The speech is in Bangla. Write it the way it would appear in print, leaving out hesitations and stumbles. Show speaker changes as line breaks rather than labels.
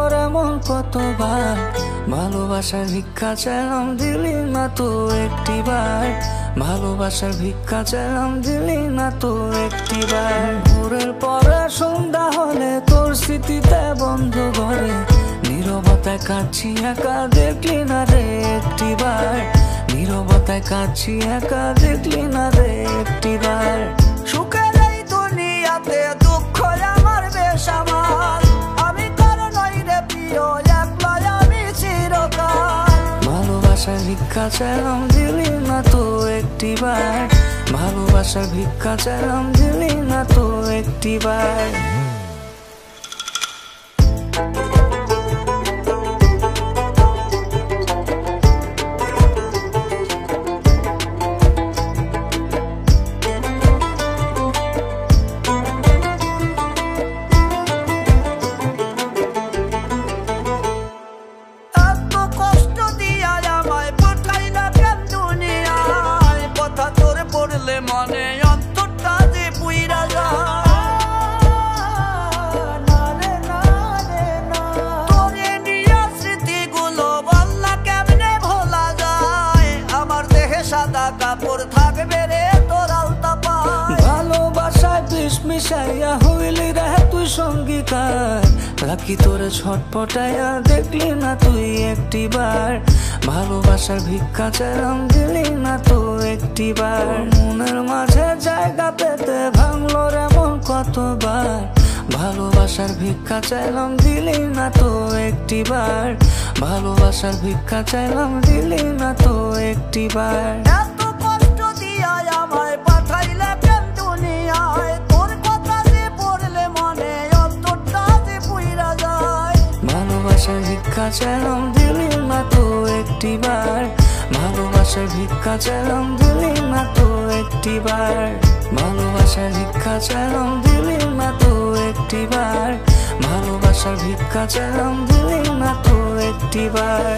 ভাঙলোর এমন কতবার, ভালোবাসার ভিক্ষা চাইলাম দিলি না তো একটিবার, ভালোবাসার ভিক্ষা চাইলাম দিলি না তো একটিবার। ভোরের পরে সন্ধ্যা হলে তোর স্মৃতিতে বন্ধ ঘরে, নীরবতায় কাঁদছি একা দেখলি না রে একটিবার, নীরবতায় কাঁদছি একা দেখলি না রে একটিবার। সুখের এই দুনিয়াতে দুঃখ আমার বেসামাল, আমি কার নই রে প্রিয়, একলা আমি চিরকাল। ভালোবাসার ভিক্ষা চাইলাম দিলি না তো একটিবার, ভালোবাসার ভিক্ষা চাইলাম দিলি না তো একটিবার। মনে অন্তরটা যে পুইরা যায়, তোরে নিয়া স্মৃতিগুলো বললা কেমনে ভোলা যায়, আমার দেহে সাদা কাপড় থাকবে রে তোর আলতা পায়। ভালোবাসায় বিষ মিশাইয়া হইলি রে তুই সঙ্গীকার, রাখি তোরে ছটপটাইয়া দেখলি না তুই একটিবার, ভালোবাসার ভিক্ষা চাইলাম দিলি না তো একটিবার। মনের মাঝে জায়গা পেতে ভাঙলোর এমন কতবার, ভালোবাসার ভিক্ষা চাইলাম দিলি না তো একটিবার, ভালোবাসার ভিক্ষা চাইলাম দিলি না তো একটিবার। এত কষ্ট দিয়া আমায় পাঠাইলে কেন দুনিয়ায়, তোর কথা যে পড়লে মনে অন্তরটা যে পুইরা যায়। ভালোবাসার ভিক্ষা চাইলাম দিলি না তো একটিবার, ভালোবাসার ভিক্ষা চাইলাম দিলি না তো একটিবার, ভালোবাসার ভিক্ষা চাইলাম দিলি না তো একটিবার, ভালোবাসার ভিক্ষা চাইলাম দিলি না তো একটিবার।